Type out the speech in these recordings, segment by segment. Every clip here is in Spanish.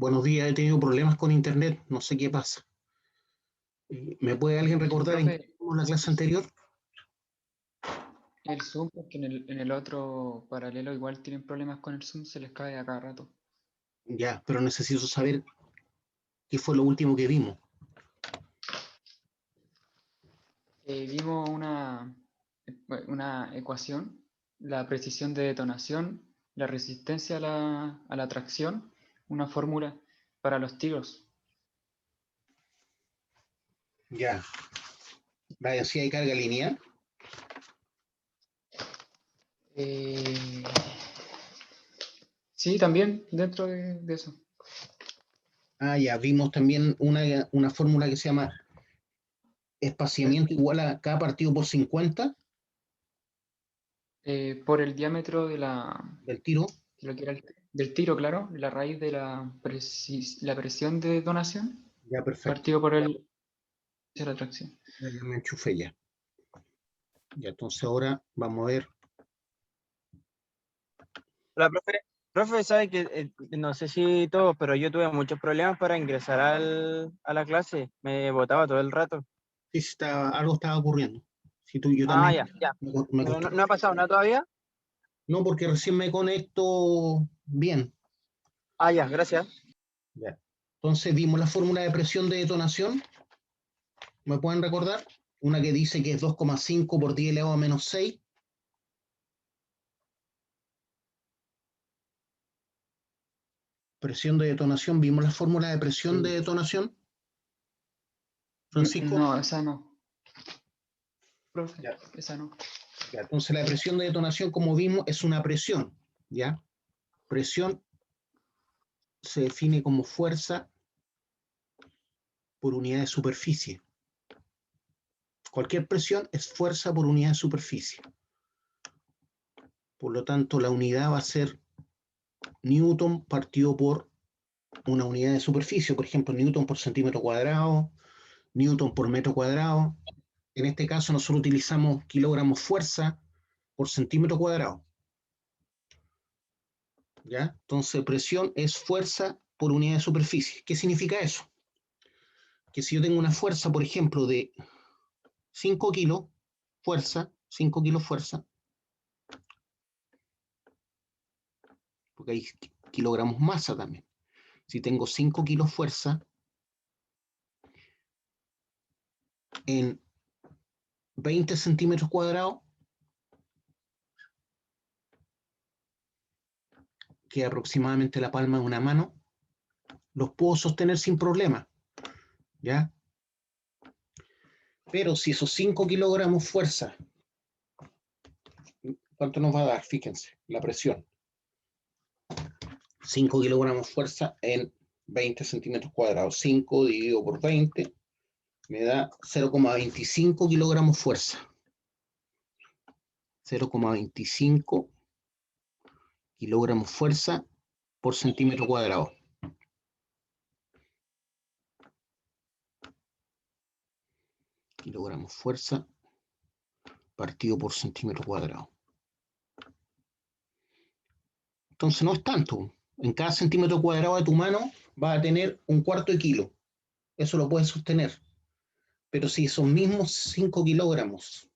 Buenos días, he tenido problemas con internet, no sé qué pasa. ¿Me puede alguien recordar en qué Profe, estuvo la clase anterior? el Zoom, porque en el otro paralelo igual tienen problemas con el Zoom, se les cae a cada rato. Ya, pero necesito saber qué fue lo último que vimos. Vimos una ecuación, la precisión de detonación, la resistencia a la tracción, una fórmula para los tiros. Ya, la densidad de carga lineal. Eh, sí, también dentro de eso. Ya, vimos también una fórmula que se llama espaciamiento igual a K partido por 50 Por el diámetro del tiro. de lo que era del tiro, claro, la raíz de la presión de detonación, Ya, perfecto. partido por la tracción. Ya me enchufé ya. Ya, entonces ahora vamos a ver. Hola, profe. Profe, sabe que no sé si todos, pero yo tuve muchos problemas para ingresar a la clase. Me botaba todo el rato. Sí, sí, algo estaba ocurriendo. Si tú, yo Ah, también ya, ya. me Pero costó. no ha pasado nada todavía. No, porque recién me conecto bien. Ah, ya, gracias. Ya. Entonces vimos la fórmula de presión de detonación. ¿Me pueden recordar? Una que dice que es 2,5 por 10 elevado a menos 6. Presión de detonación. ¿Vimos la fórmula de presión de detonación, Francisco? No, esa no, profe, Ya, esa no. ya. Entonces la presión de detonación, como vimos, es una presión. ¿Ya? Presión se define como fuerza por unidad de superficie. Cualquier presión es fuerza por unidad de superficie. Por lo tanto, la unidad va a ser Newton partido por una unidad de superficie, por ejemplo, Newton por centímetro cuadrado, Newton por metro cuadrado. En este caso, nosotros utilizamos kilogramos fuerza por centímetro cuadrado. ¿Ya? Entonces, presión es fuerza por unidad de superficie. ¿Qué significa eso? Que si yo tengo una fuerza, por ejemplo, de 5 kilos, fuerza, 5 kilos fuerza, porque hay kilogramos masa también. Si tengo 5 kilos fuerza en 20 centímetros cuadrados, que es aproximadamente la palma de una mano, los puedo sostener sin problema, ¿ya? Pero si esos 5 kilogramos fuerza, ¿cuánto nos va a dar? Fíjense, la presión. 5 kilogramos fuerza en 20 centímetros cuadrados. 5 dividido por 20 me da 0,25 kilogramos fuerza. 0,25 kilogramos fuerza por centímetro cuadrado. Kilogramos fuerza partido por centímetro cuadrado. Entonces no es tanto. En cada centímetro cuadrado de tu mano va a tener un cuarto de kilo. Eso lo puedes sostener. Pero si esos mismos 5 kilogramos,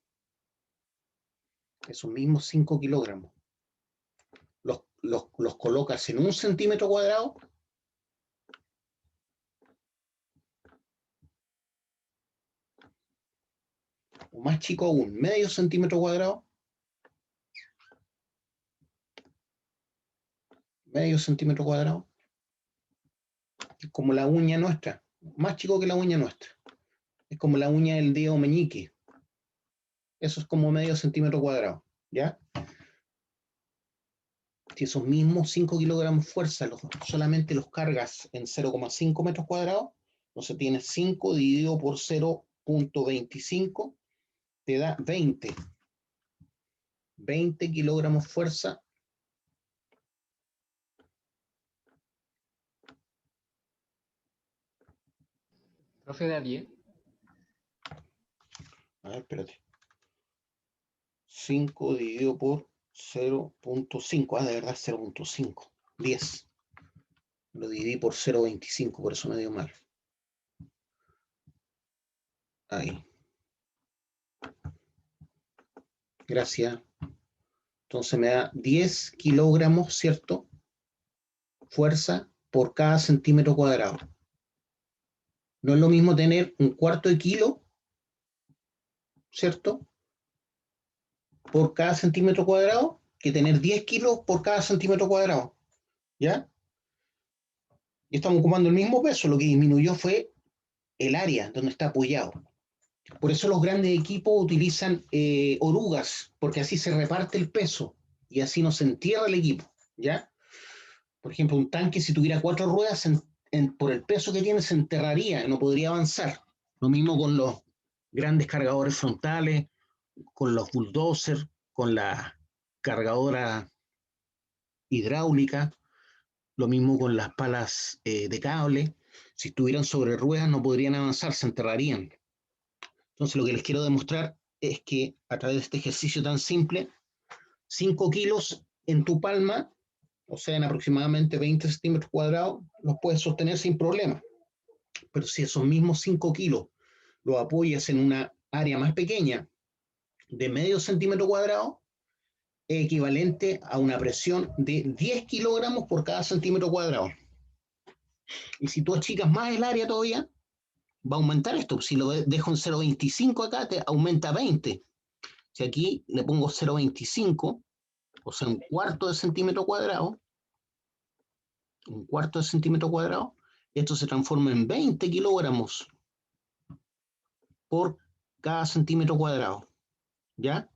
los colocas en un centímetro cuadrado, o más chico aún, medio centímetro cuadrado, es como la uña nuestra, más chico que la uña nuestra. Es como la uña del dedo meñique. Eso es como medio centímetro cuadrado, ¿ya? Si esos mismos 5 kilogramos fuerza solamente los cargas en 0,5 metros cuadrados, entonces tienes 5 dividido por 0,25, te da 20 kilogramos fuerza. Profe de a 10. A ver, espérate. 5 dividido por 0,5. De verdad, 0,5. 10. Lo dividí por 0,25, por eso me dio mal. Ahí. Gracias. Entonces me da 10 kilogramos, ¿cierto? Fuerza por cada centímetro cuadrado. No es lo mismo tener un cuarto de kilo, ¿cierto? Por cada centímetro cuadrado, que tener 10 kilos por cada centímetro cuadrado. ¿Ya? Y estamos ocupando el mismo peso, lo que disminuyó fue el área donde está apoyado. Por eso los grandes equipos utilizan orugas, porque así se reparte el peso y así no se entierra el equipo, ¿ya? Por ejemplo, un tanque, si tuviera 4 ruedas, por el peso que tiene, se enterraría y no podría avanzar. Lo mismo con los grandes cargadores frontales, con los bulldozers, con la cargadora hidráulica, lo mismo con las palas de cable. Si estuvieran sobre ruedas no podrían avanzar, se enterrarían. Entonces lo que les quiero demostrar es que a través de este ejercicio tan simple, 5 kilos en tu palma, o sea, en aproximadamente 20 centímetros cuadrados, los puedes sostener sin problema. Pero si esos mismos 5 kilos los apoyas en una área más pequeña, de medio centímetro cuadrado, es equivalente a una presión de 10 kilogramos por cada centímetro cuadrado. Y si tú achicas más el área todavía, va a aumentar esto. Si lo dejo en 0,25 acá, te aumenta 20. Si aquí le pongo 0,25, o sea, un cuarto de centímetro cuadrado, esto se transforma en 20 kilogramos por cada centímetro cuadrado. ¿Ya?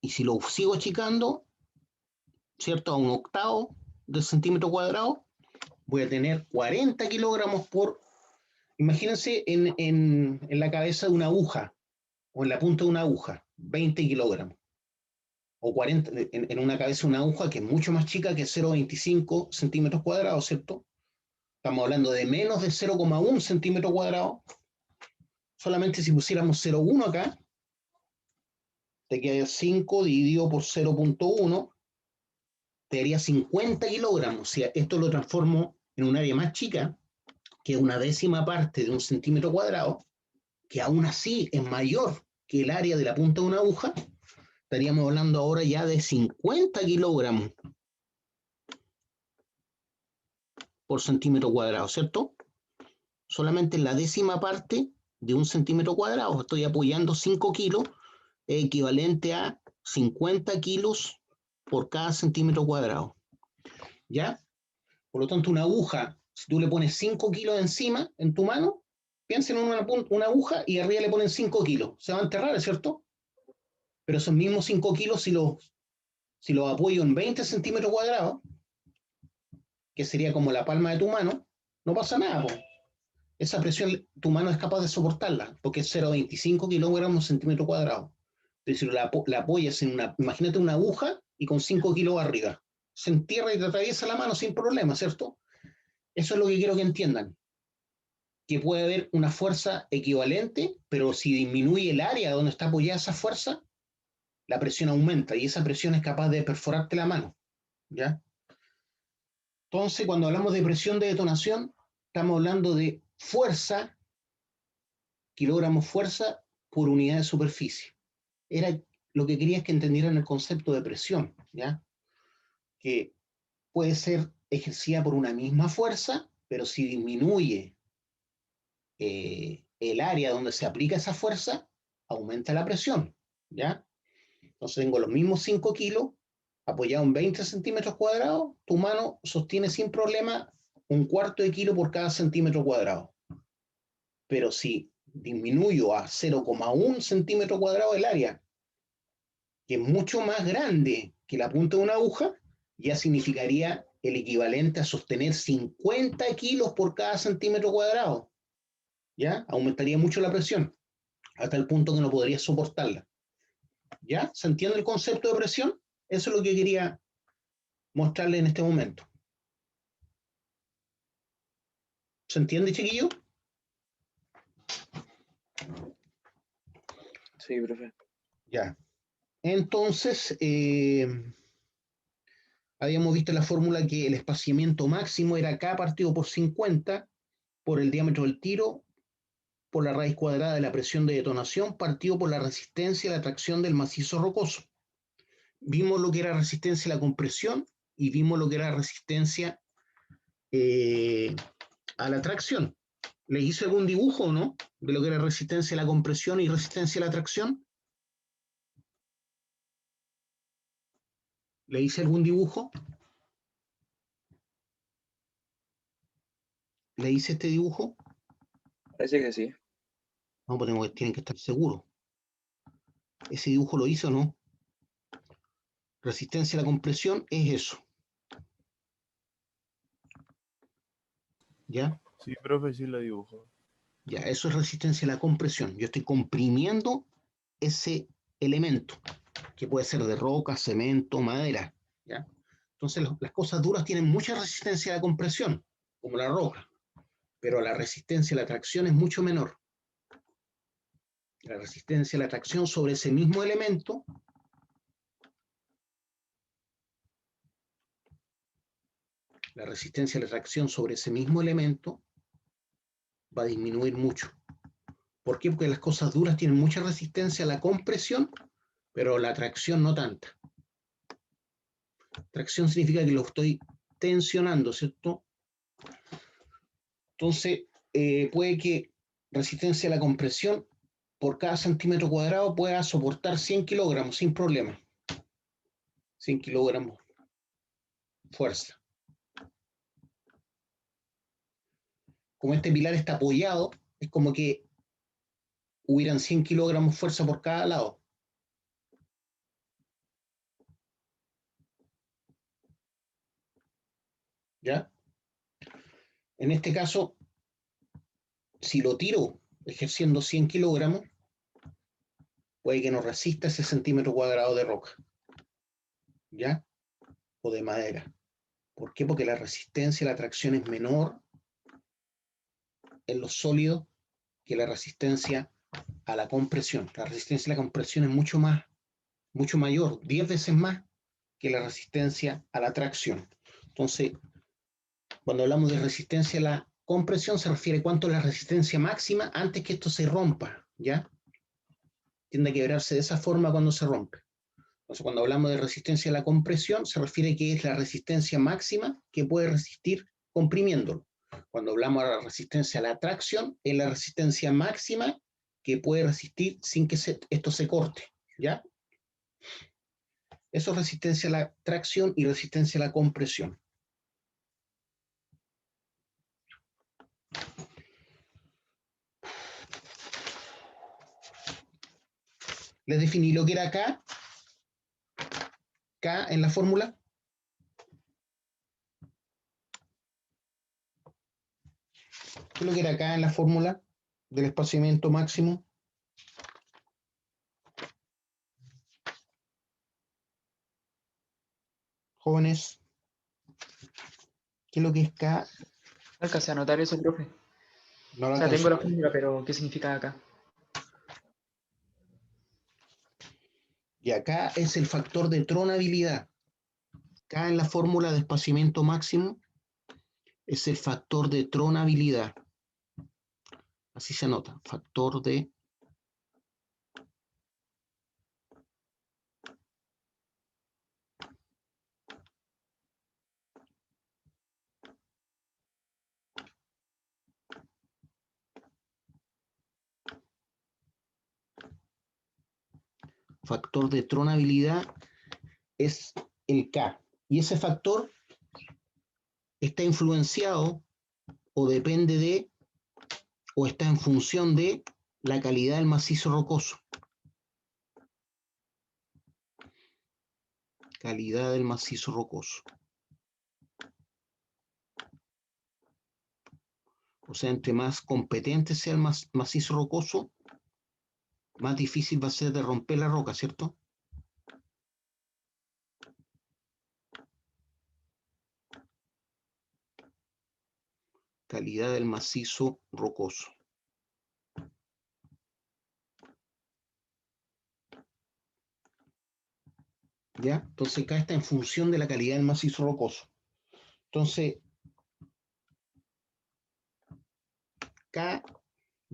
Y si lo sigo achicando, ¿cierto? A un octavo de centímetro cuadrado, voy a tener 40 kilogramos por, imagínense en la cabeza de una aguja, o en la punta de una aguja, 20 kilogramos. O 40, en una cabeza de una aguja que es mucho más chica que 0,25 centímetros cuadrados, ¿cierto? Estamos hablando de menos de 0,1 centímetro cuadrado. Solamente si pusiéramos 0,1 acá, te queda 5 dividido por 0,1, te daría 50 kilogramos. O sea, esto lo transformo en un área más chica, que es una décima parte de un centímetro cuadrado, que aún así es mayor que el área de la punta de una aguja. Estaríamos hablando ahora ya de 50 kilogramos por centímetro cuadrado, ¿cierto? Solamente en la décima parte de un centímetro cuadrado. Estoy apoyando 5 kilos, equivalente a 50 kilos por cada centímetro cuadrado. ¿Ya? Por lo tanto, una aguja, si tú le pones 5 kilos encima en tu mano, piensa en una aguja y arriba le ponen 5 kilos. Se va a enterrar, ¿cierto? Pero esos mismos 5 kilos, si los apoyo en 20 centímetros cuadrados, que sería como la palma de tu mano, no pasa nada, po. Esa presión tu mano es capaz de soportarla, porque es 0,25 kilogramos centímetro cuadrado. Entonces, si la apoyas en imagínate una aguja y con 5 kilos arriba, se entierra y te atraviesa la mano sin problema, ¿cierto? Eso es lo que quiero que entiendan, que puede haber una fuerza equivalente, pero si disminuye el área donde está apoyada esa fuerza, la presión aumenta y esa presión es capaz de perforarte la mano, ¿ya? Entonces, cuando hablamos de presión de detonación, estamos hablando de fuerza, kilogramos fuerza por unidad de superficie. Era lo que quería es que entendieran el concepto de presión, ¿ya? Que puede ser ejercida por una misma fuerza, pero si disminuye el área donde se aplica esa fuerza, aumenta la presión, ¿ya? Entonces tengo los mismos 5 kilos apoyado en 20 centímetros cuadrados, tu mano sostiene sin problema un cuarto de kilo por cada centímetro cuadrado. Pero si disminuyo a 0,1 centímetro cuadrado el área, que es mucho más grande que la punta de una aguja, ya significaría el equivalente a sostener 50 kilos por cada centímetro cuadrado. ¿Ya? Aumentaría mucho la presión, hasta el punto que no podría soportarla. ¿Ya? ¿Se entiende el concepto de presión? Eso es lo que quería mostrarle en este momento. ¿Se entiende, chiquillo? Sí, profe. Ya. Entonces, Habíamos visto en la fórmula que el espaciamiento máximo era K partido por 50 por el diámetro del tiro por la raíz cuadrada de la presión de detonación partido por la resistencia y la tracción del macizo rocoso. Vimos lo que era resistencia a la compresión y vimos lo que era resistencia a la tracción. ¿Les hice algún dibujo o no? De lo que era resistencia a la compresión y resistencia a la tracción. ¿Le hice algún dibujo? ¿Le hice este dibujo? Parece que sí. No, pues tienen que estar seguros. ¿Ese dibujo lo hice o no? Resistencia a la compresión es eso. ¿Ya? Sí, profe, sí lo dibujo. Ya, eso es resistencia a la compresión. Yo estoy comprimiendo ese elemento, que puede ser de roca, cemento, madera. ¿Ya? Entonces, las cosas duras tienen mucha resistencia a la compresión, como la roca, pero la resistencia a la tracción es mucho menor. La resistencia a la tracción sobre ese mismo elemento la resistencia a la tracción sobre ese mismo elemento va a disminuir mucho. ¿Por qué? Porque las cosas duras tienen mucha resistencia a la compresión, pero la tracción no tanta. Tracción significa que lo estoy tensionando, ¿cierto? Entonces, puede que resistencia a la compresión por cada centímetro cuadrado pueda soportar 100 kilogramos sin problema. 100 kilogramos fuerza. Como este pilar está apoyado, es como que hubieran 100 kilogramos fuerza por cada lado. ¿Ya? En este caso, si lo tiro ejerciendo 100 kilogramos, puede que no resista ese centímetro cuadrado de roca, ¿ya? O de madera. ¿Por qué? Porque la resistencia a la tracción es menor en los sólidos que la resistencia a la compresión. La resistencia a la compresión es mucho mayor, 10 veces más que la resistencia a la tracción. Entonces, cuando hablamos de resistencia a la compresión, se refiere a cuánto es la resistencia máxima antes que esto se rompa, ¿ya? Tiende a quebrarse de esa forma cuando se rompe. Entonces, cuando hablamos de resistencia a la compresión, se refiere a que es la resistencia máxima que puede resistir comprimiéndolo. Cuando hablamos de la resistencia a la tracción, es la resistencia máxima que puede resistir sin que esto se corte, ¿ya? Eso es resistencia a la tracción y resistencia a la compresión. ¿Les definí lo que era K? K en la fórmula. ¿Qué es lo que era K en la fórmula del espaciamiento máximo? Jóvenes, ¿qué es lo que es K? No alcancé a anotar eso, profe. No lo O sea, tengo alcanzo. la fórmula, pero ¿qué significa acá? Y acá es el factor de tronabilidad. K en la fórmula de espaciamiento máximo es el factor de tronabilidad. Así se anota, factor de tronabilidad es el K. Y ese factor está influenciado o depende de o está en función de la calidad del macizo rocoso. Calidad del macizo rocoso. O sea, entre más competente sea el macizo rocoso, más difícil va a ser de romper la roca, ¿cierto? Calidad del macizo rocoso. ¿Ya? Entonces K está en función de la calidad del macizo rocoso. Entonces, K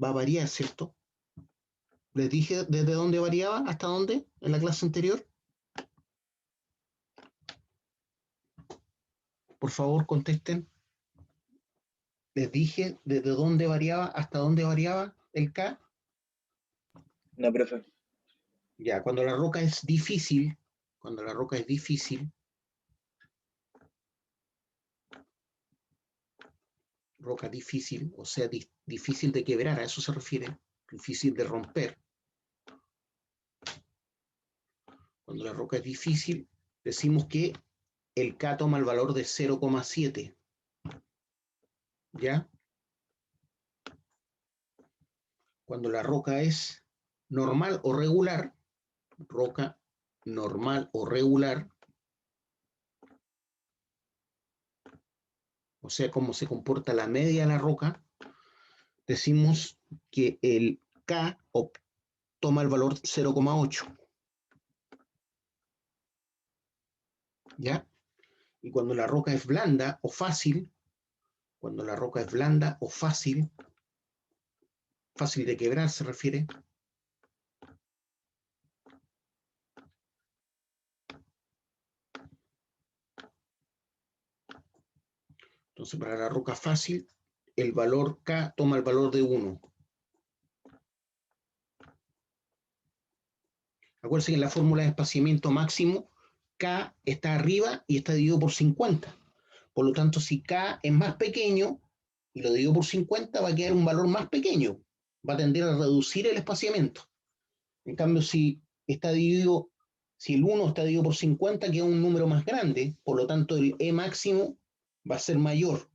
va a variar, ¿cierto? Les dije desde dónde variaba hasta dónde en la clase anterior. Por favor, contesten. Les dije desde dónde variaba hasta dónde variaba el K. No, profe. Ya, cuando la roca es difícil, roca difícil, o sea, difícil de quebrar, a eso se refiere, difícil de romper. Cuando la roca es difícil, decimos que el K toma el valor de 0,7. ¿Ya? Cuando la roca es normal o regular, roca normal o regular, o sea, cómo se comporta la media de la roca, decimos que el K toma el valor 0,8. ¿Ya? Y cuando la roca es blanda o fácil, fácil de quebrar se refiere, entonces para la roca fácil, el valor K toma el valor de 1. Acuérdense que en la fórmula de espaciamiento máximo, K está arriba y está dividido por 50. Por lo tanto, si K es más pequeño y lo divido por 50, va a quedar un valor más pequeño. Va a tender a reducir el espaciamiento. En cambio, si el 1 está dividido por 50, queda un número más grande. Por lo tanto, el E máximo va a ser mayor.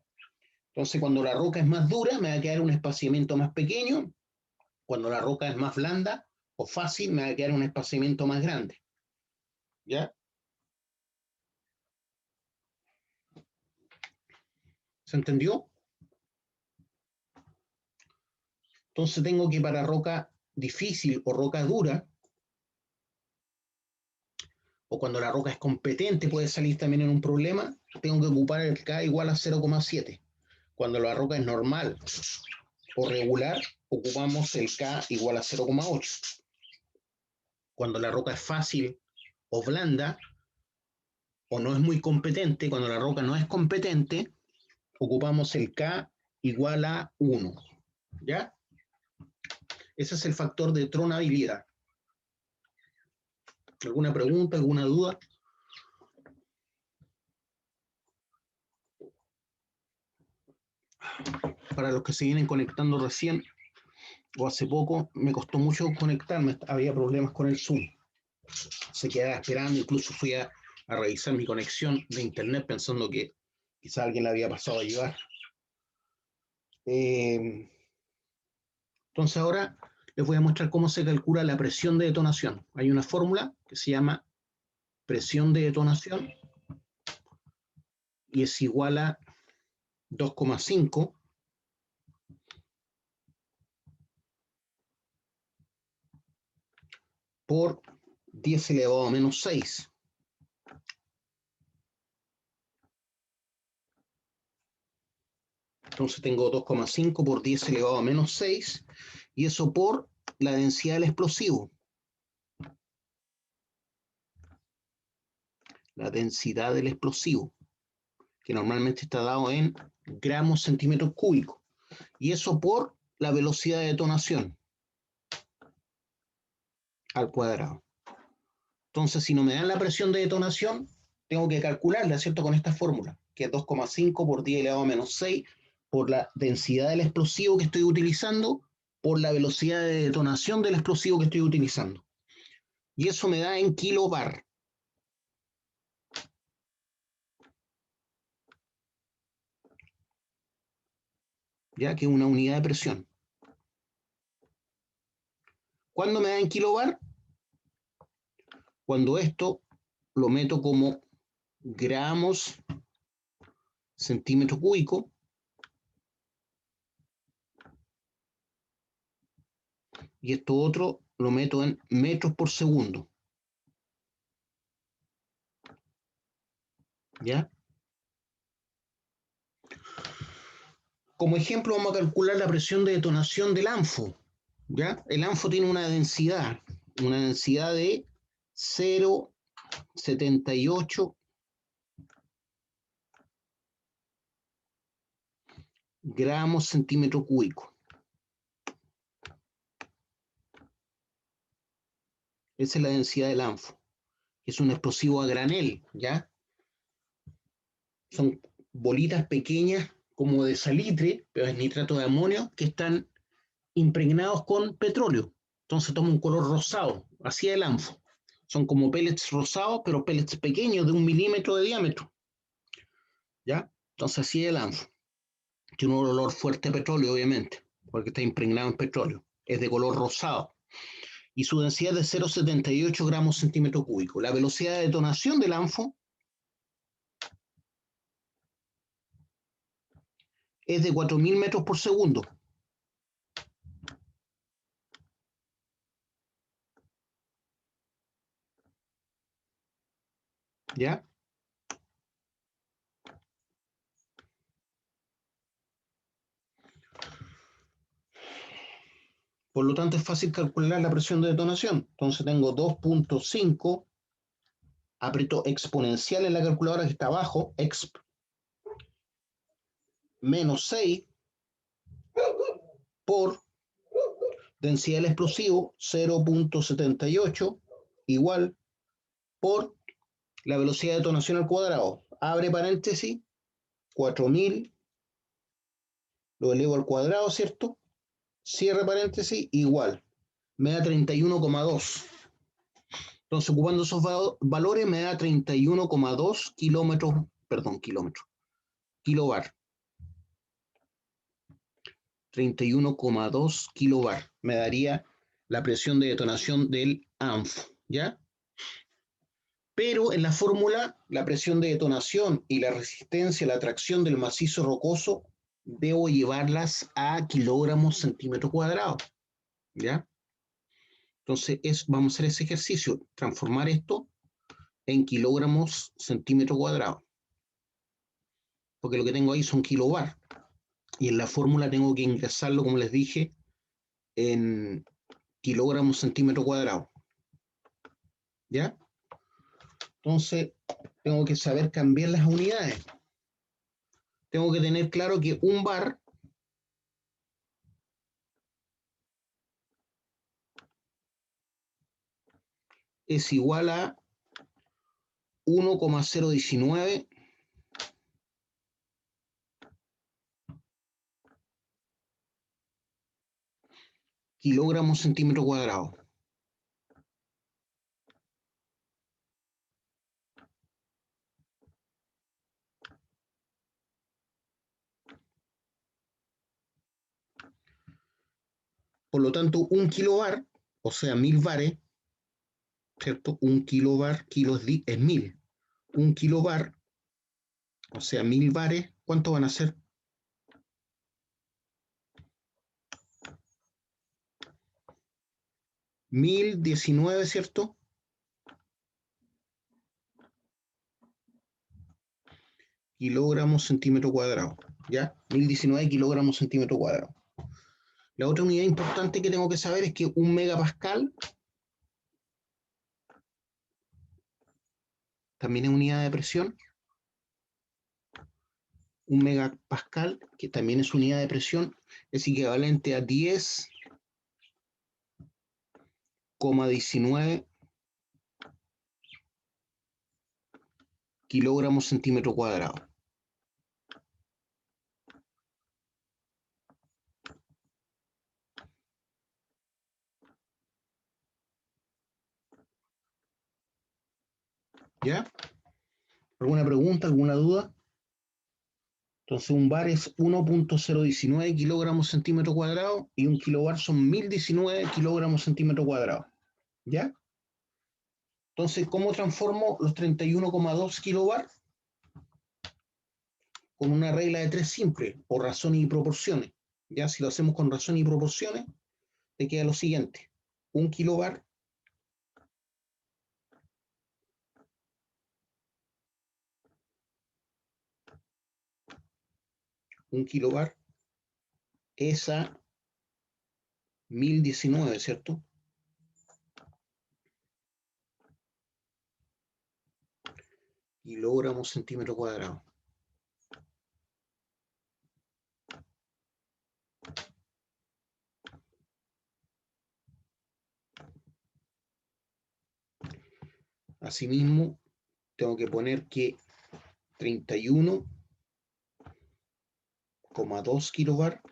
Entonces, cuando la roca es más dura, me va a quedar un espaciamiento más pequeño. Cuando la roca es más blanda o fácil, me va a quedar un espaciamiento más grande. ¿Ya? ¿Se entendió? Entonces tengo que para roca difícil o roca dura, o cuando la roca es competente puede salir también en un problema, tengo que ocupar el K igual a 0,7. Cuando la roca es normal o regular, ocupamos el K igual a 0,8. Cuando la roca es fácil o blanda, o no es muy competente, cuando la roca no es competente, ocupamos el K igual a 1. ¿Ya? Ese es el factor de tronabilidad. ¿Alguna pregunta, alguna duda? Para los que se vienen conectando recién o hace poco, me costó mucho conectarme, había problemas con el Zoom. Se quedaba esperando, incluso fui a revisar mi conexión de internet pensando que quizá alguien la había pasado a llevar. Entonces ahora les voy a mostrar cómo se calcula la presión de detonación. Hay una fórmula que se llama presión de detonación y es igual a 2,5 por 10 elevado a menos 6. Entonces tengo 2,5 por 10 elevado a menos 6 y eso por la densidad del explosivo. La densidad del explosivo, que normalmente está dado en gramos centímetros cúbicos. Y eso por la velocidad de detonación al cuadrado. Entonces, si no me dan la presión de detonación, tengo que calcularla, ¿cierto? Con esta fórmula, que es 2,5 por 10 elevado a menos 6, por la densidad del explosivo que estoy utilizando, por la velocidad de detonación del explosivo que estoy utilizando. Y eso me da en kilobar. Ya que es una unidad de presión. ¿Cuándo me da en kilobar? Cuando esto lo meto como gramos centímetro cúbico y esto otro lo meto en metros por segundo. ¿Ya? Como ejemplo, vamos a calcular la presión de detonación del ANFO. ¿Ya? El ANFO tiene una densidad de 0,78 gramos centímetro cúbico. Esa es la densidad del ANFO. Es un explosivo a granel, ¿ya? Son bolitas pequeñas como de salitre, pero es nitrato de amonio, que están impregnados con petróleo. Entonces toma un color rosado, así es el ANFO. Son como pellets rosados, pero pellets pequeños de 1 milímetro de diámetro. ¿Ya? Entonces así es el ANFO. Tiene un olor fuerte a petróleo, obviamente, porque está impregnado en petróleo. Es de color rosado. Y su densidad es de 0,78 gramos centímetro cúbico. La velocidad de detonación del ANFO es de 4.000 metros por segundo. ¿Ya? Por lo tanto, es fácil calcular la presión de detonación. Entonces tengo 2.5, aprieto exponencial en la calculadora que está abajo, exp, menos 6 por densidad del explosivo, 0.78, igual por la velocidad de detonación al cuadrado. Abre paréntesis, 4.000, lo elevo al cuadrado, ¿cierto? Cierre paréntesis, igual. Me da 31,2. Entonces, ocupando esos valores, me da 31,2 kilobar. 31,2 kilobar. Me daría la presión de detonación del ANFO, ¿ya? Pero en la fórmula, la presión de detonación y la resistencia a la tracción del macizo rocoso, debo llevarlas a kilogramos centímetro cuadrado, ¿ya? Entonces, vamos a hacer ese ejercicio, transformar esto en kilogramos centímetro cuadrado, porque lo que tengo ahí son kilobar, y en la fórmula tengo que ingresarlo, como les dije, en kilogramos centímetro cuadrado, ¿ya? Entonces, tengo que saber cambiar las unidades. Tengo que tener claro que un bar es igual a 1,019 kilogramos centímetro cuadrado. Por lo tanto, un kilobar, o sea, 1000 bares, ¿cierto? Un kilobar, kilos es 1000. Un kilobar, o sea, 1000 bares, ¿cuánto van a ser? 1019, ¿cierto? Kilogramos centímetro cuadrado, ¿ya? 1019 kilogramos centímetro cuadrado. La otra unidad importante que tengo que saber es que un megapascal también es unidad de presión. Un megapascal, que también es unidad de presión, es equivalente a 10,19 kilogramos centímetro cuadrado. ¿Ya? ¿Alguna pregunta, alguna duda? Entonces un bar es 1,019 kilogramos centímetro cuadrado y un kilobar son 1019 kilogramos centímetro cuadrado. ¿Ya? Entonces, ¿cómo transformo los 31,2 kilobar? Con una regla de 3 simple, por razones y proporciones. Ya, si lo hacemos con razones y proporciones, te queda lo siguiente. Un kilobar 1 kilobar es a 1019, ¿cierto? Kilogramos centímetro cuadrado. Asimismo, tengo que poner que 31,2 kilobar,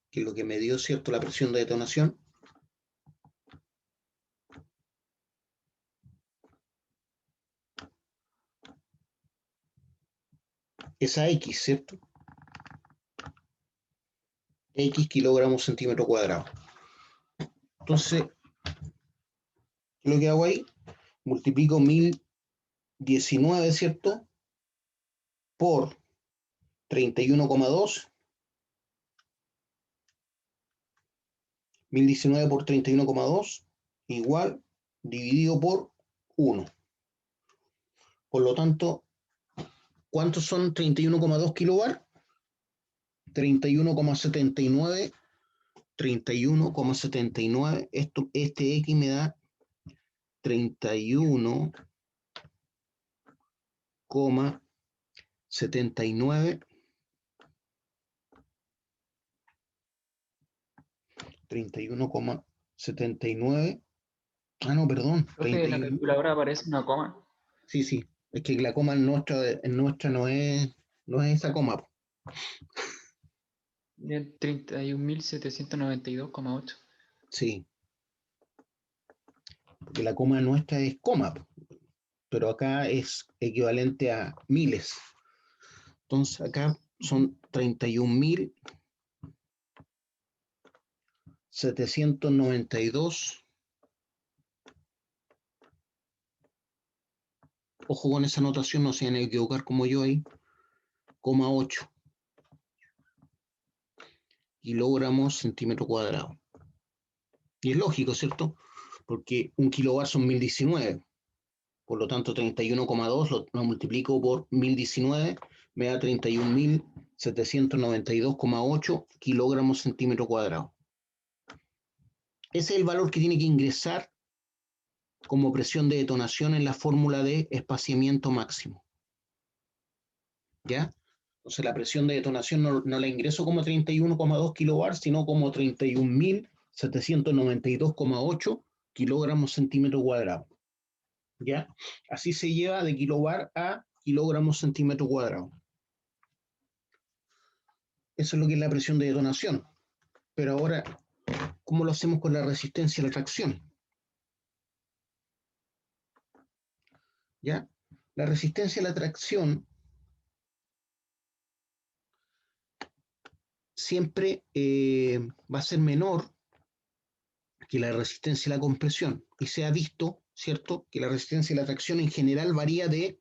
que es lo que me dio, ¿cierto?, la presión de detonación, es a X, ¿cierto? X kilogramos centímetro cuadrado. Entonces, ¿qué es lo que hago ahí? Multiplico 1019, ¿cierto?, por 31,2. 1019 por 31,2 igual dividido por 1. Por lo tanto, ¿cuántos son 31,2 kilobar? 31,79. 31,79. Este X me da 31,79. 31,79. Ah, no, perdón. Profe, en la 31. calculadora aparece una coma. Sí, sí. Es que la coma en nuestra no es esa coma, po. De 31.792,8. Sí. Porque la coma nuestra es coma, po, pero acá es equivalente a miles. Entonces acá son 31.792. Ojo con esa anotación, no se van a equivocar como yo ahí. 8 kilogramos centímetro cuadrado. Y es lógico, ¿cierto? Porque 1 kilobar son 1019. Por lo tanto, 31,2 lo multiplico por 1019, me da 31.792,8 kilogramos centímetro cuadrado. Ese es el valor que tiene que ingresar como presión de detonación en la fórmula de espaciamiento máximo. ¿Ya? Entonces la presión de detonación no la ingreso como 31,2 kilobar, sino como 31.792,8 kilogramos centímetro cuadrado. ¿Ya? Así se lleva de kilobar a kilogramos centímetro cuadrado. Eso es lo que es la presión de detonación. Pero ahora, ¿cómo lo hacemos con la resistencia a la tracción? ¿Ya? La resistencia a la tracción siempre va a ser menor que la resistencia a la compresión. Y se ha visto, ¿cierto?, que la resistencia a la tracción en general varía de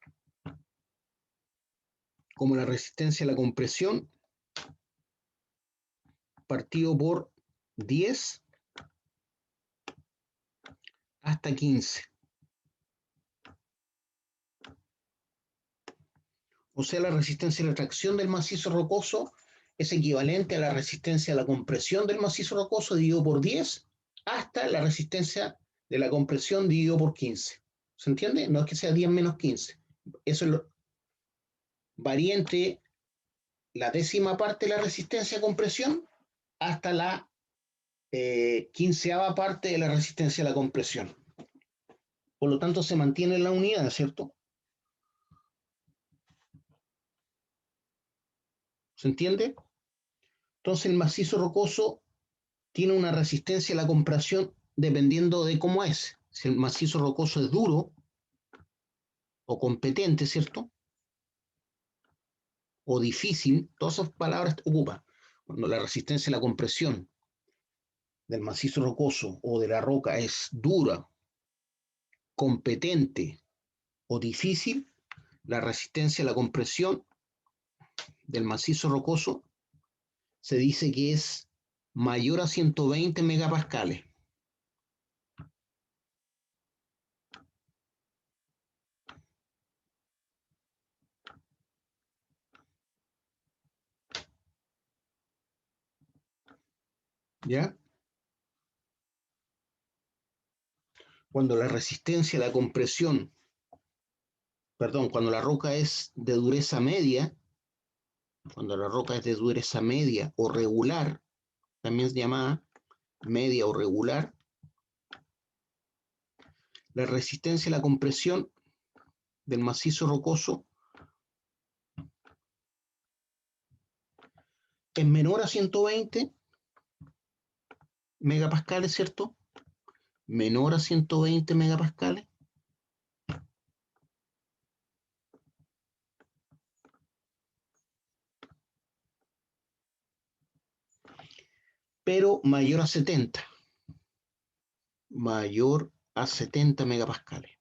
como la resistencia a la compresión partido por 10 hasta 15. O sea, la resistencia a la tracción del macizo rocoso es equivalente a la resistencia a la compresión del macizo rocoso dividido por 10 hasta la resistencia de la compresión dividido por 15. ¿Se entiende? No es que sea 10 menos 15. Eso es varía entre la décima parte de la resistencia a compresión hasta la quinceava parte de la resistencia a la compresión. Por lo tanto, se mantiene la unidad, ¿cierto? ¿Se entiende? Entonces, el macizo rocoso tiene una resistencia a la compresión dependiendo de cómo es. Si el macizo rocoso es duro o competente, ¿cierto? O difícil, todas esas palabras ocupa. Cuando la resistencia a la compresión del macizo rocoso o de la roca es dura, competente o difícil, la resistencia a la compresión del macizo rocoso se dice que es mayor a 120 megapascales. ¿Ya? Cuando la resistencia a la compresión, perdón, cuando la roca es de dureza media, cuando la roca es de dureza media o regular, también es llamada media o regular, la resistencia a la compresión del macizo rocoso es menor a 120 megapascales, ¿cierto? Menor a 120 megapascales. Pero mayor a 70. Mayor a 70 megapascales.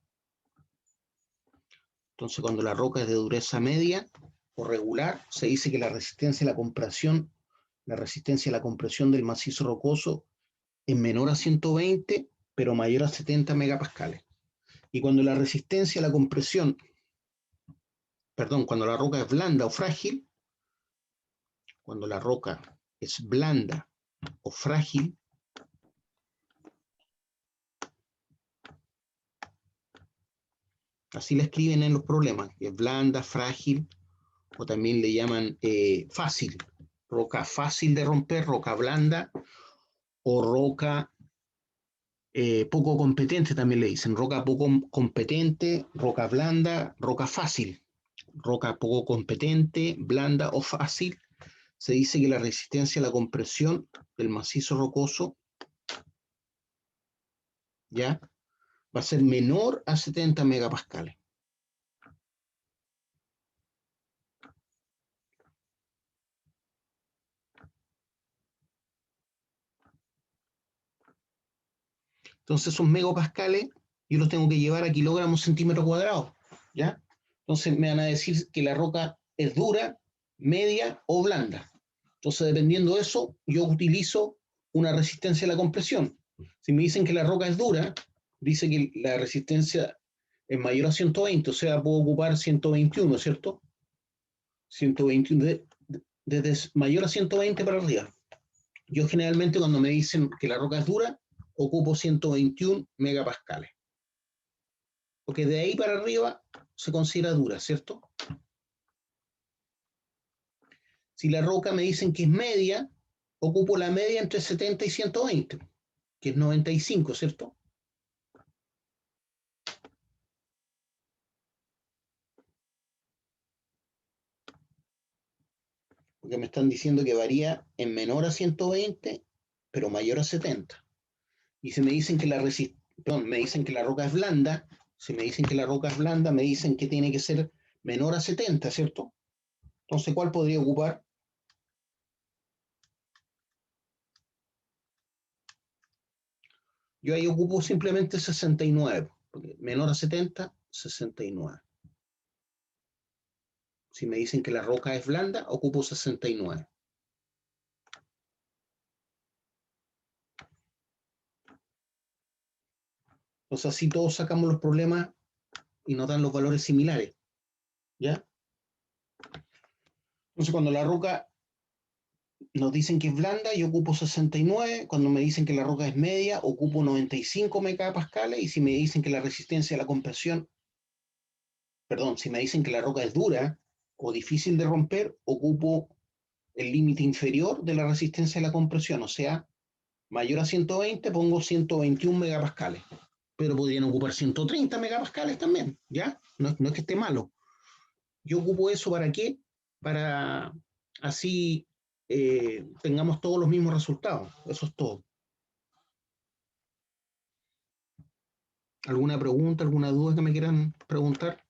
Entonces, cuando la roca es de dureza media o regular, se dice que la resistencia a la compresión del macizo rocoso es menor a 120, pero mayor a 70 megapascales. Y cuando la resistencia a la compresión, perdón, cuando la roca es blanda o frágil, cuando la roca es blanda o frágil, así la escriben en los problemas, es blanda, frágil, o también le llaman fácil, roca fácil de romper, roca blanda, o roca poco competente también le dicen, roca poco competente, roca blanda, roca fácil, roca poco competente, blanda o fácil. Se dice que la resistencia a la compresión del macizo rocoso ya va a ser menor a 70 megapascales. Entonces esos megapascales yo los tengo que llevar a kilogramos centímetros cuadrados, ¿ya? Entonces me van a decir que la roca es dura, media o blanda. Entonces, dependiendo de eso, yo utilizo una resistencia a la compresión. Si me dicen que la roca es dura, dice que la resistencia es mayor a 120, o sea, puedo ocupar 121, ¿cierto? 121, desde mayor a 120 para arriba. Yo generalmente cuando me dicen que la roca es dura, ocupo 121 megapascales. Porque de ahí para arriba se considera dura, ¿cierto? Si la roca me dicen que es media, ocupo la media entre 70 y 120, que es 95, ¿cierto? Porque me están diciendo que varía en menor a 120, pero mayor a 70. Y si me dicen que me dicen que la roca es blanda, si me dicen que la roca es blanda, me dicen que tiene que ser menor a 70, ¿cierto? Entonces, ¿cuál podría ocupar? Yo ahí ocupo simplemente 69, porque menor a 70, 69. Si me dicen que la roca es blanda, ocupo 69. Entonces así todos sacamos los problemas y nos dan los valores similares, ¿ya? Entonces cuando la roca nos dicen que es blanda, yo ocupo 69, cuando me dicen que la roca es media, ocupo 95 megapascales, y si me dicen que la resistencia a la compresión, perdón, si me dicen que la roca es dura o difícil de romper, ocupo el límite inferior de la resistencia a la compresión, o sea, mayor a 120 pongo 121 megapascales, pero podrían ocupar 130 megapascales también, ¿ya? No es que esté malo. Yo ocupo eso ¿para qué? Para así tengamos todos los mismos resultados. Eso es todo. ¿Alguna pregunta, alguna duda que me quieran preguntar?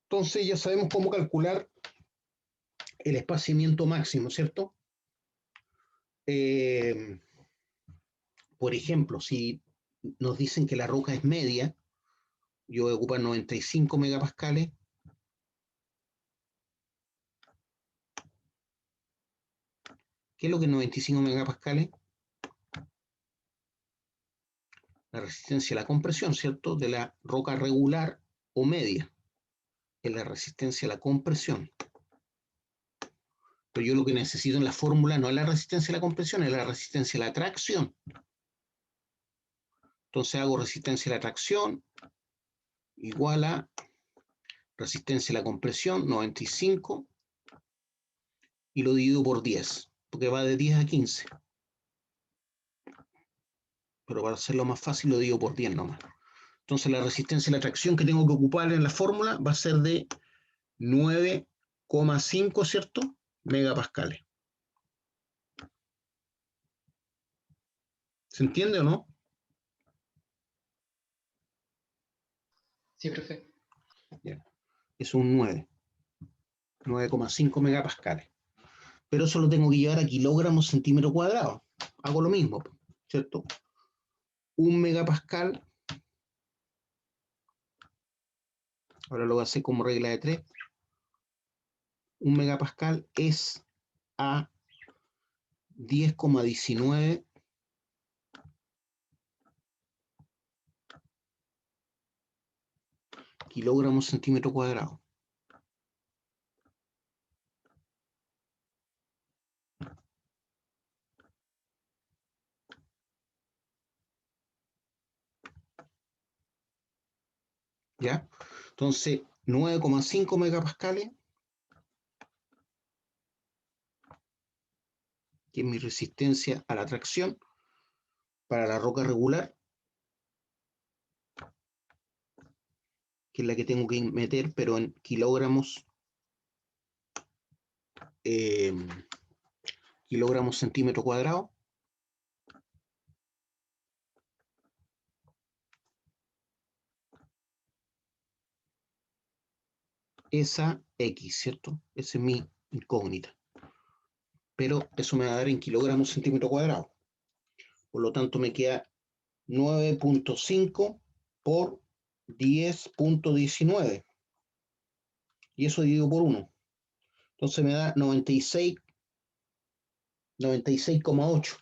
Entonces ya sabemos cómo calcular el espaciamiento máximo, ¿cierto? Por ejemplo, si nos dicen que la roca es media, yo voy a ocupar 95 megapascales. ¿Qué es lo que es 95 megapascales? La resistencia a la compresión, ¿cierto? De la roca regular o media. Es la resistencia a la compresión. Pero yo lo que necesito en la fórmula no es la resistencia a la compresión, es la resistencia a la tracción. Entonces hago resistencia a la tracción igual a resistencia a la compresión, 95, y lo divido por 10, porque va de 10 a 15. Pero para hacerlo más fácil lo divido por 10 nomás. Entonces la resistencia a la tracción que tengo que ocupar en la fórmula va a ser de 9,5, ¿cierto? Megapascales. ¿Se entiende o no? Sí, profe. Bien. Es un 9,5 megapascales. Pero eso lo tengo que llevar a kilogramos centímetro cuadrado. Hago lo mismo, ¿cierto? Un megapascal, ahora lo voy a hacer como regla de 3. Un megapascal es a 10,19 kilogramos centímetro cuadrado. ¿Ya? Entonces, 9,5 megapascales, que es mi resistencia a la tracción para la roca regular, que es la que tengo que meter, pero en kilogramos, kilogramos centímetro cuadrado. Esa X, ¿cierto? Esa es mi incógnita. Pero eso me va a dar en kilogramos centímetro cuadrado. Por lo tanto, me queda 9,5 por 10,19. Y eso dividido por 1. Entonces me da 96,8.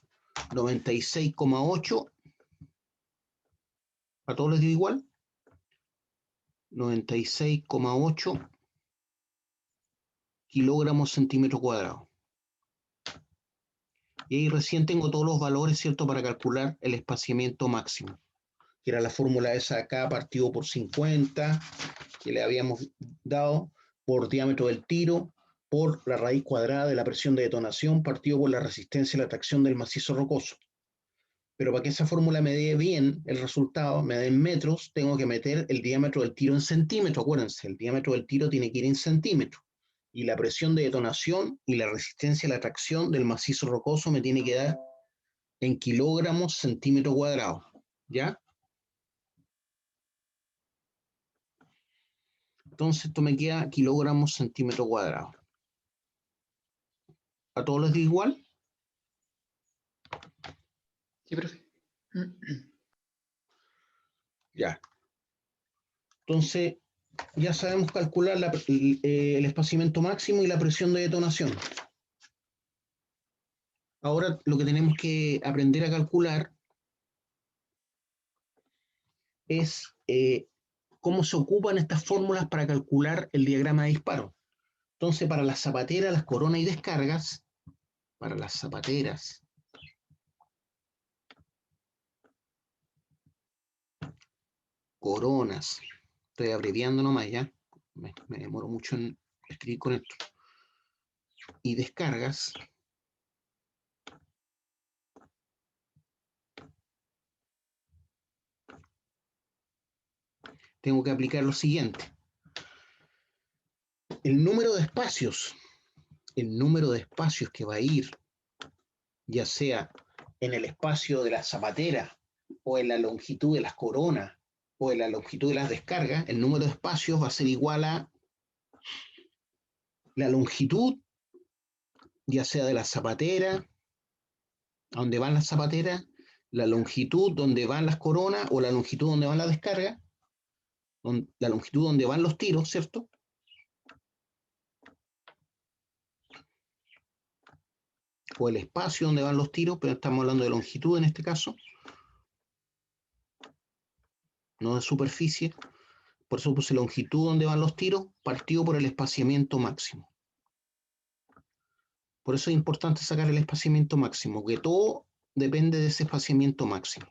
96,8. ¿A todos les digo igual? 96,8 kilogramos centímetro cuadrado. Y ahí recién tengo todos los valores, ¿cierto?, para calcular el espaciamiento máximo, que era la fórmula esa acá, partido por 50, que le habíamos dado, por diámetro del tiro, por la raíz cuadrada de la presión de detonación, partido por la resistencia y la tracción del macizo rocoso. Pero para que esa fórmula me dé bien el resultado, me dé en metros, tengo que meter el diámetro del tiro en centímetros. Acuérdense, el diámetro del tiro tiene que ir en centímetros. Y la presión de detonación y la resistencia a la tracción del macizo rocoso me tiene que dar en kilogramos centímetro cuadrado. ¿Ya? Entonces esto me queda kilogramos centímetro cuadrado. ¿A todos les digo igual? Sí, profe. Ya. Entonces, ya sabemos calcular el espaciamiento máximo y la presión de detonación. Ahora lo que tenemos que aprender a calcular es cómo se ocupan estas fórmulas para calcular el diagrama de disparo. Entonces, para las zapateras, las coronas y descargas, para las zapateras, coronas, estoy abreviando nomás ya, me demoro mucho en escribir con esto, y descargas, tengo que aplicar lo siguiente. El número de espacios que va a ir, ya sea en el espacio de la zapatera o en la longitud de las coronas o en la longitud de las descargas, el número de espacios va a ser igual a la longitud, ya sea de la zapatera, a donde van las zapateras, la longitud donde van las coronas o la longitud donde van las descargas, la longitud donde van los tiros, ¿cierto? O el espacio donde van los tiros, pero estamos hablando de longitud en este caso, no de superficie. Por eso puse longitud donde van los tiros, partido por el espaciamiento máximo. Por eso es importante sacar el espaciamiento máximo, que todo depende de ese espaciamiento máximo.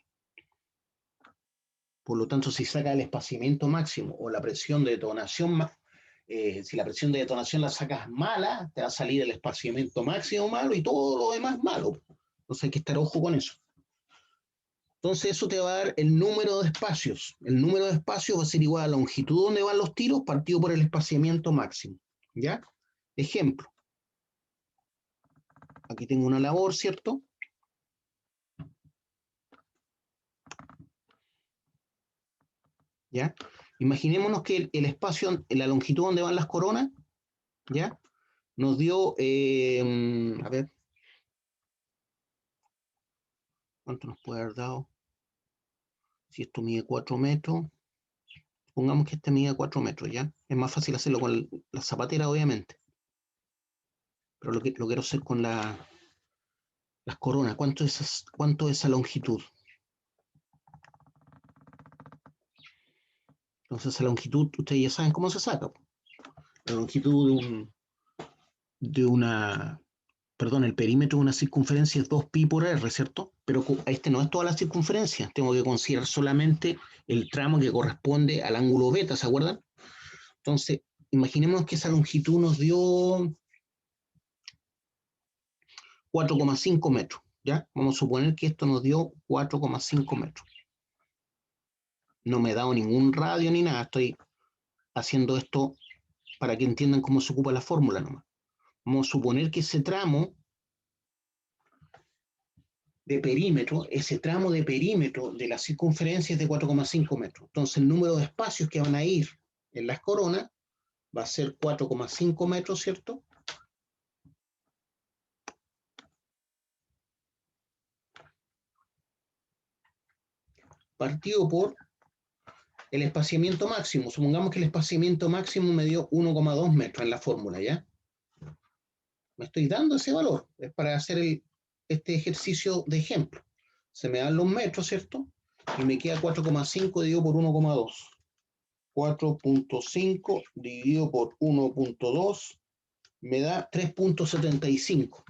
Por lo tanto, si saca el espaciamiento máximo o la presión de detonación, si la presión de detonación la sacas mala, te va a salir el espaciamiento máximo malo y todo lo demás malo. Entonces hay que estar ojo con eso. Entonces eso te va a dar el número de espacios. El número de espacios va a ser igual a la longitud donde van los tiros partido por el espaciamiento máximo. ¿Ya? Ejemplo. Aquí tengo una labor, ¿cierto? ¿Ya? Imaginémonos que el espacio, la longitud donde van las coronas, ¿ya? Nos dio, a ver, ¿cuánto nos puede haber dado? Si esto mide 4 metros, pongamos que este mide 4 metros, ¿ya? Es más fácil hacerlo con la zapatera, obviamente. Pero lo quiero hacer con las coronas. ¿Cuánto es esa longitud? Entonces, esa longitud, ustedes ya saben cómo se saca. La longitud perdón, el perímetro de una circunferencia es 2pi por r, ¿cierto? Pero este no es toda la circunferencia, tengo que considerar solamente el tramo que corresponde al ángulo beta, ¿se acuerdan? Entonces, imaginemos que esa longitud nos dio 4,5 metros, ¿ya? Vamos a suponer que esto nos dio 4,5 metros. No me he dado ningún radio ni nada, estoy haciendo esto para que entiendan cómo se ocupa la fórmula nomás. Vamos a suponer que ese tramo de perímetro, ese tramo de perímetro de la circunferencia es de 4,5 metros. Entonces el número de espacios que van a ir en las coronas va a ser 4,5 metros, ¿cierto? Partido por el espaciamiento máximo. Supongamos que el espaciamiento máximo me dio 1,2 metros en la fórmula, ¿ya? Me estoy dando ese valor. Es para hacer este ejercicio de ejemplo. Se me dan los metros, ¿cierto? Y me queda 4,5 dividido por 1,2. 4,5 dividido por 1,2 me da 3,75.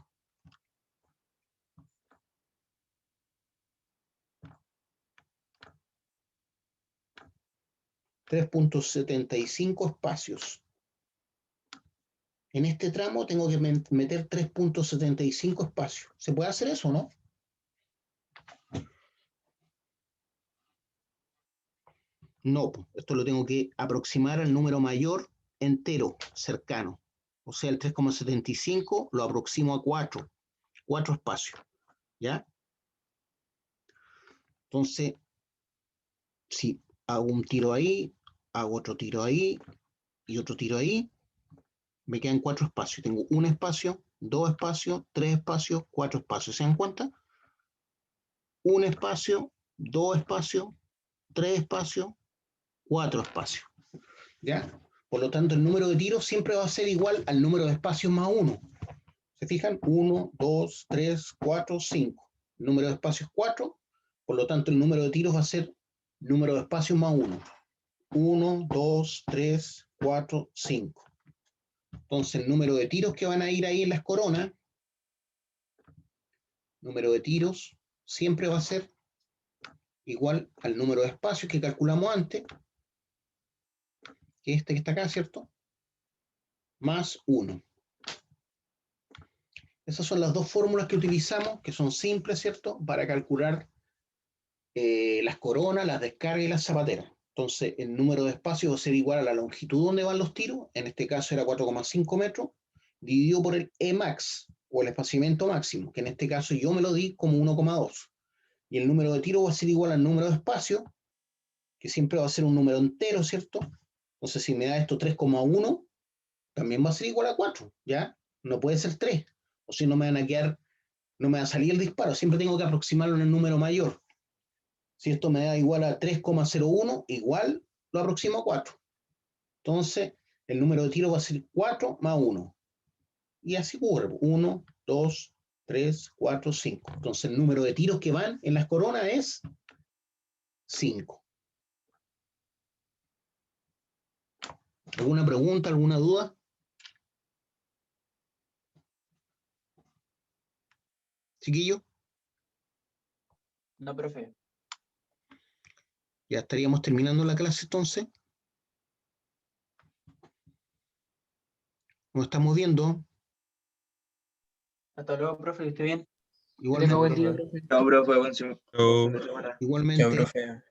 espacios. En este tramo tengo que meter 3,75 espacios. ¿Se puede hacer eso, no? No, esto lo tengo que aproximar al número mayor entero, cercano. O sea, el 3,75 lo aproximo a 4 espacios. ¿Ya? Entonces, si hago un tiro ahí, hago otro tiro ahí y otro tiro ahí, me quedan 4 espacios. Tengo un espacio, 2 espacios, 3 espacios, 4 espacios. ¿Se dan cuenta? Un espacio, 2 espacios, 3 espacios, 4 espacios. ¿Ya? Por lo tanto, el número de tiros siempre va a ser igual al número de espacios más 1. ¿Se fijan? 1, 2, 3, 4, 5. El número de espacios 4. Por lo tanto, el número de tiros va a ser número de espacios más 1. 1, 2, 3, 4, 5. Entonces, el número de tiros que van a ir ahí en las coronas, número de tiros, siempre va a ser igual al número de espacios que calculamos antes, que este que está acá, ¿cierto? Más 1. Esas son las dos fórmulas que utilizamos, que son simples, ¿cierto? Para calcular las coronas, las descargas y las zapateras. Entonces, el número de espacios va a ser igual a la longitud donde van los tiros, en este caso era 4,5 metros, dividido por el Emax, o el espaciamiento máximo, que en este caso yo me lo di como 1,2. Y el número de tiros va a ser igual al número de espacios, que siempre va a ser un número entero, ¿cierto? Entonces, si me da esto 3,1, también va a ser igual a 4, ¿ya? No puede ser 3, o si no me van a quedar, no me va a salir el disparo, siempre tengo que aproximarlo en el número mayor. Si esto me da igual a 3,01, igual lo aproximo a 4. Entonces, el número de tiros va a ser 4 más 1. Y así ocurre. 1, 2, 3, 4, 5. Entonces, el número de tiros que van en las coronas es 5. ¿Alguna pregunta, alguna duda? chiquillo? No, profe. Ya estaríamos terminando la clase entonces. Nos estamos viendo. Hasta luego, profe, que esté bien. Que tenga buen día, Igualmente. profe. Chao, profe, buen fin de Chao. semana. Igualmente. Chao, profe.